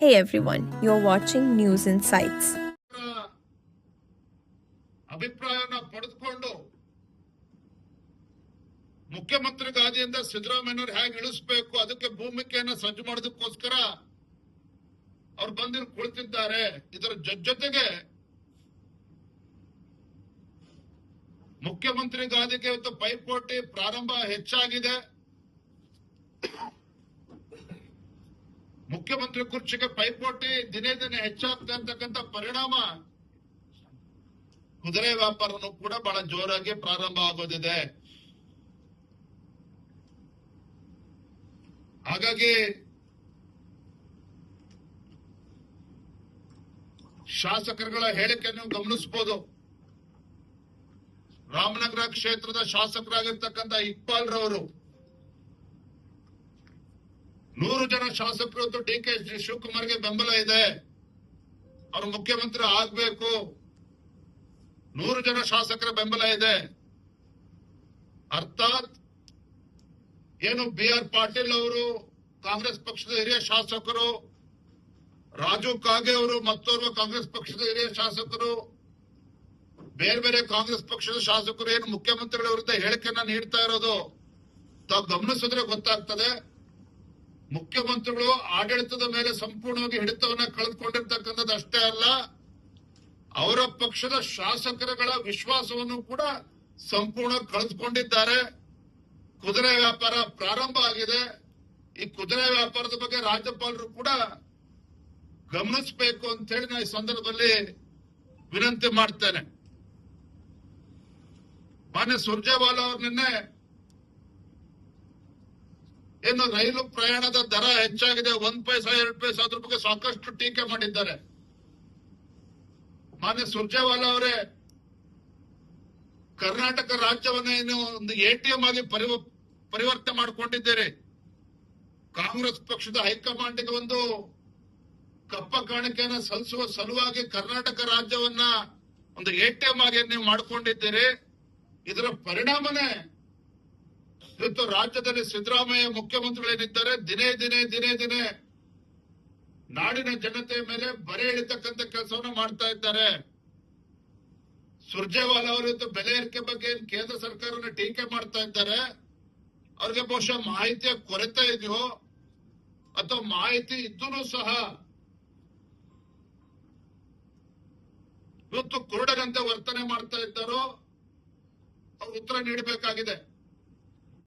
Hey everyone, you're watching News Insights. ಅಭಿಪ್ರಾಯನ ಪಡೆದುಕೊಂಡು ಮುಖ್ಯಮಂತ್ರಿ ಗಾದಿಯಿಂದ ಸಿದ್ದರಾಮಯ್ಯನವರು ಹೇಗೆ ಇಳಿಸಬೇಕು ಅದಕ್ಕೆ ಭೂಮಿಕೆಯನ್ನು ಸಜ್ಜು ಮಾಡೋದಕ್ಕೋಸ್ಕರ ಅವ್ರು ಬಂದಿರು ಕುಳಿತಿದ್ದಾರೆ. ಇದರ ಜೊತೆಗೆ ಮುಖ್ಯಮಂತ್ರಿ ಗಾದಿಗೆ ಇವತ್ತು ಪೈಪೋಟಿ ಪ್ರಾರಂಭ ಹೆಚ್ಚಾಗಿದೆ. ಮುಖ್ಯಮಂತ್ರಿ ಕುರ್ಚಿಗೆ ಪೈಪೋಟಿ ದಿನೇ ದಿನೇ ಹೆಚ್ಚಾಗ್ತಾ ಇರ್ತಕ್ಕಂಥ ಪರಿಣಾಮ ಕುದುರೆ ವ್ಯಾಪಾರನೂ ಕೂಡ ಬಹಳ ಜೋರಾಗಿ ಪ್ರಾರಂಭ ಆಗೋದಿದೆ. ಹಾಗಾಗಿ ಶಾಸಕರುಗಳ ಹೇಳಿಕೆಯನ್ನು ಗಮನಿಸಬಹುದು. ರಾಮನಗರ ಕ್ಷೇತ್ರದ ಶಾಸಕರಾಗಿರ್ತಕ್ಕಂಥ ಇಕ್ಬಾಲ್ ರವರು 100 ಜನ ಶಾಸಕರು ಡಿ.ಕೆ. ಶಿವಕುಮಾರ್ಗೆ ಬೆಂಬಲ ಇದೆ, ಅವರು ಮುಖ್ಯಮಂತ್ರಿ ಆಗ್ಬೇಕು. 100 ಜನ ಶಾಸಕರ ಬೆಂಬಲ ಇದೆ. ಅರ್ಥಾತ್ ಏನು ಬಿ.ಆರ್. ಪಾಟೀಲ್ ಅವರು ಕಾಂಗ್ರೆಸ್ ಪಕ್ಷದ ಹಿರಿಯ ಶಾಸಕರು, ರಾಜು ಕಾಗೆ ಅವರು ಮತ್ತೋರ್ವ ಕಾಂಗ್ರೆಸ್ ಪಕ್ಷದ ಹಿರಿಯ ಶಾಸಕರು, ಬೇರೆ ಬೇರೆ ಕಾಂಗ್ರೆಸ್ ಪಕ್ಷದ ಶಾಸಕರು ಏನು ಮುಖ್ಯಮಂತ್ರಿಗಳ ವಿರುದ್ಧ ಹೇಳಿಕೆಯನ್ನ ನೀಡ್ತಾ ಇರೋದು ತಾವು ಗಮನಿಸಿದ್ರೆ ಗೊತ್ತಾಗ್ತದೆ. ಮುಖ್ಯಮಂತ್ರಿಗಳು ಆಡಳಿತದ ಮೇಲೆ ಸಂಪೂರ್ಣವಾಗಿ ಹಿಡಿತವನ್ನ ಕಳೆದುಕೊಂಡಿರ್ತಕ್ಕಂಥದ್ದು ಅಷ್ಟೇ ಅಲ್ಲ, ಅವರ ಪಕ್ಷದ ಶಾಸಕರುಗಳ ವಿಶ್ವಾಸವನ್ನು ಕೂಡ ಸಂಪೂರ್ಣ ಕಳೆದುಕೊಂಡಿದ್ದಾರೆ. ಕುದುರೆ ವ್ಯಾಪಾರ ಪ್ರಾರಂಭ ಆಗಿದೆ. ಈ ಕುದುರೆ ವ್ಯಾಪಾರದ ಬಗ್ಗೆ ರಾಜ್ಯಪಾಲರು ಕೂಡ ಗಮನಿಸಬೇಕು ಅಂತ ಹೇಳಿ ನಾನು ಈ ಸಂದರ್ಭದಲ್ಲಿ ವಿನಂತಿ ಮಾಡ್ತೇನೆ. ಮಾನ್ಯ ಸುರ್ಜೇವಾಲಾ ಅವರು ನಿನ್ನೆ ಏನು ರೈಲು ಪ್ರಯಾಣದ ದರ ಹೆಚ್ಚಾಗಿದೆ, 1 ಪೈಸಾ 2 ಪೈಸಾ ಅದ್ರ ಬಗ್ಗೆ ಸಾಕಷ್ಟು ಟೀಕೆ ಮಾಡಿದ್ದಾರೆ. ಮಾನ್ಯ ಸುರ್ಜೇವಾಲಾ ಅವರೇ, ಕರ್ನಾಟಕ ರಾಜ್ಯವನ್ನ ಏನು ಒಂದು ಎಟಿಎಂ ಆಗಿ ಪರಿವರ್ತನೆ ಮಾಡಿಕೊಂಡಿದ್ದೀರಿ. ಕಾಂಗ್ರೆಸ್ ಪಕ್ಷದ ಹೈಕಮಾಂಡ್ಗೆ ಒಂದು ಕಪ್ಪ ಕಾಣಿಕೆಯನ್ನು ಸಲ್ಲಿಸುವ ಸಲುವಾಗಿ ಕರ್ನಾಟಕ ರಾಜ್ಯವನ್ನ ಒಂದು ಎಟಿಎಂ ಆಗಿ ನೀವು ಮಾಡಿಕೊಂಡಿದ್ದೀರಿ. ಇದರ ಪರಿಣಾಮನೇ ಇವತ್ತು ರಾಜ್ಯದಲ್ಲಿ ಸಿದ್ದರಾಮಯ್ಯ ಮುಖ್ಯಮಂತ್ರಿಗಳೇನಿದ್ದಾರೆ ದಿನೇ ದಿನೇ ನಾಡಿನ ಜನತೆಯ ಮೇಲೆ ಬರೆ ಎಳಿತಕ್ಕಂಥ ಕೆಲಸವನ್ನ ಮಾಡ್ತಾ ಇದ್ದಾರೆ. ಸುರ್ಜೇವಾಲಾ ಅವರು ಇವತ್ತು ಬೆಲೆ ಏರಿಕೆ ಬಗ್ಗೆ ಕೇಂದ್ರ ಸರ್ಕಾರವನ್ನು ಟೀಕೆ ಮಾಡ್ತಾ ಇದ್ದಾರೆ. ಅವ್ರಿಗೆ ಬಹುಶಃ ಮಾಹಿತಿಯ ಕೊರತೆ ಇದೆಯೋ ಅಥವಾ ಮಾಹಿತಿ ಇದ್ದೂ ಸಹ ಇವತ್ತು ಕುರುಡರಂತೆ ವರ್ತನೆ ಮಾಡ್ತಾ ಇದ್ದಾರೋ ಅವ್ರು ಉತ್ತರ ನೀಡಬೇಕಾಗಿದೆ.